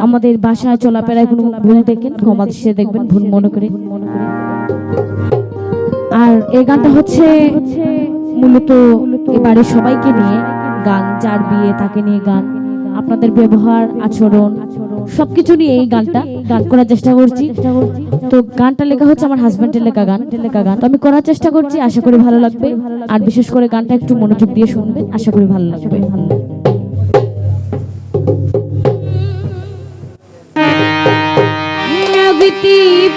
আমাদের ভাষা চলাফেরায় কোনো ভুল দেখেন ক্ষমা দৃষ্টিতে দেখবেন, ভুল মনে করে। আর এই গানটা হচ্ছে মূলত এবারে সবাইকে নিয়ে গান, যার বিয়ে তাকে নিয়ে গান, আপনাদের ব্যবহার আচরণ সবকিছু নিয়ে এই গানটা গান করার চেষ্টা করছি। তো গানটা লেখা হচ্ছে আমার হাজবেন্ডের লেখা গান। তো আমি করার চেষ্টা করছি, আশা করি ভালো লাগবে। আর বিশেষ করে গানটা একটু মনোযোগ দিয়ে শুনবেন, আশা করি ভালো লাগবে।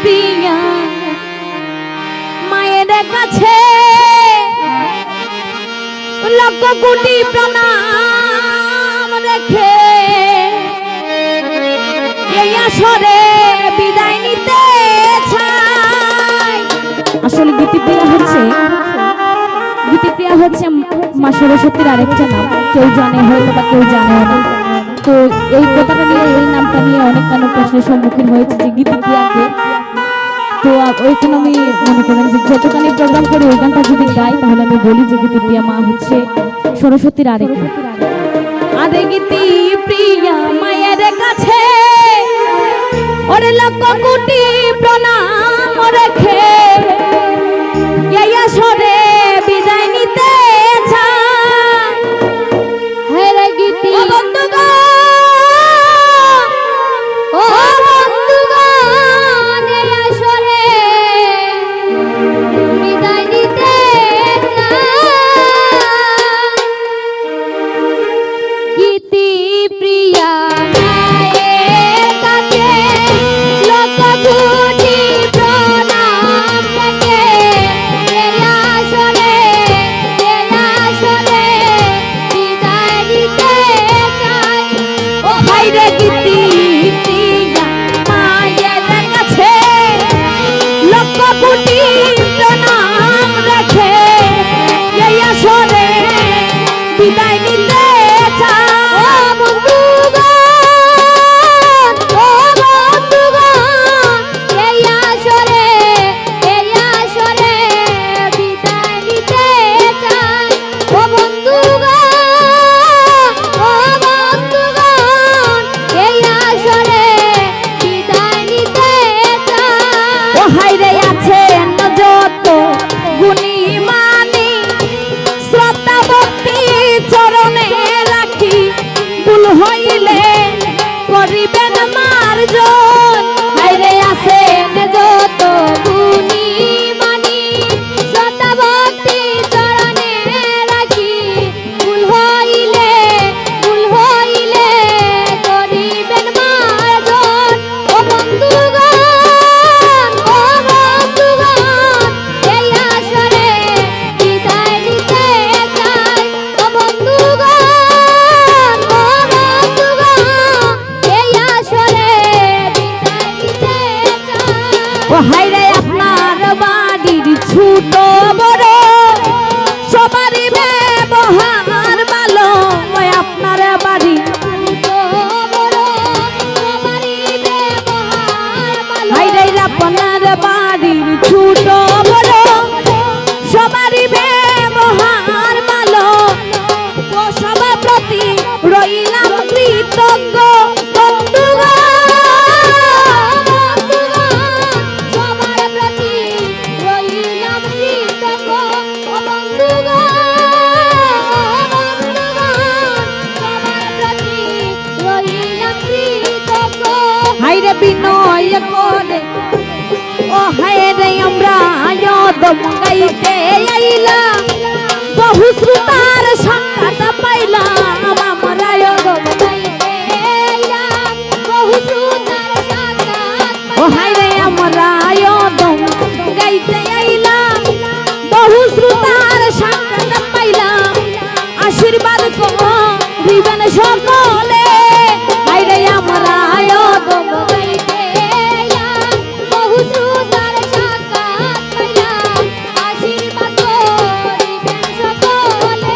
প্রিয়া মায়ের কাছে লক্ষ কোটি প্রণাম রেখে এই আসরে বিদায় নিতে চাই। আসলে গীতিপ্রিয়া হচ্ছে মা সরস্বতীর আরেকটা নাম, কেউ জানে হয়তো বা কেউ জানে না। তো এই কথাটা নিয়ে, এই নামটা নিয়ে অনেক প্রশ্নের সম্মুখীন হয়েছে যে গীতিপ্রিয়াকে। তো ওইখানে আমি মনে করেন যে যতখানি প্রোগ্রাম করি ওই গানটা যদি গাই তাহলে আমি বলি যে গীতিপ্রিয়া মা হচ্ছে সরস্বতীর আরেক নাম। আরে গীতিপ্রিয়া মায়ের কাছে ওরে লক্ষ কোটি প্রণাম রেখে এই আসরে বিদায় নিতে চাই। হে রে গীতি বিদায় নিতে ছোট বড় সবারই ব্যবহার ভালো। আপনার বাড়ি আপনার বাড়ির ছোট বড় সবারই ব্যবহার ভালো। তো সবার প্রতি রইলাম কৃতজ্ঞ। বিনয় করে ও হায় রে আমরা আয়োদম গাইতে আইলাম, বহু শ্রোতার সাক্ষাৎ পাইলাম। আমরা আয়োদম গাইতে আইলাম, বহু শ্রোতার সাক্ষাৎ। ও হায় রে আমরা আয়োদম গাইতে আইলাম, বহু শ্রোতার সাক্ষাৎ পাইলাম। আশীর্বাদ করিবেন সকলে। হায় রে আমরা আয়োদম সকলে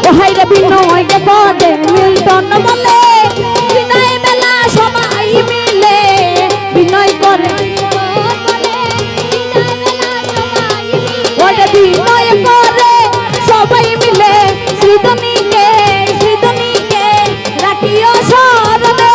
ও হাইরে বিনয় কে পদে মিল্টন বলে বিদায় বেলা সবাই মিলে বিনয় করে ওরে বিনয় করে সবাই মিলে শ্রীধনীকে রাখিও স্মরণে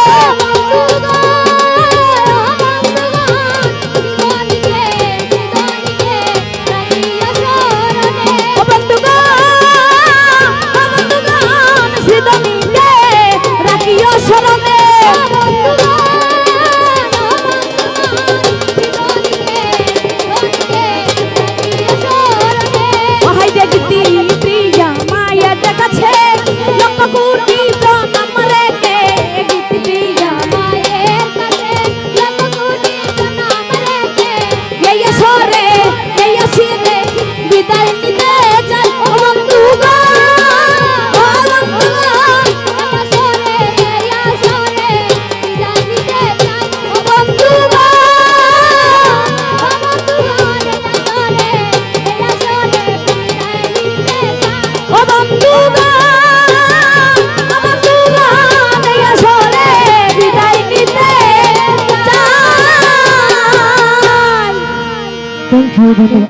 Thank you.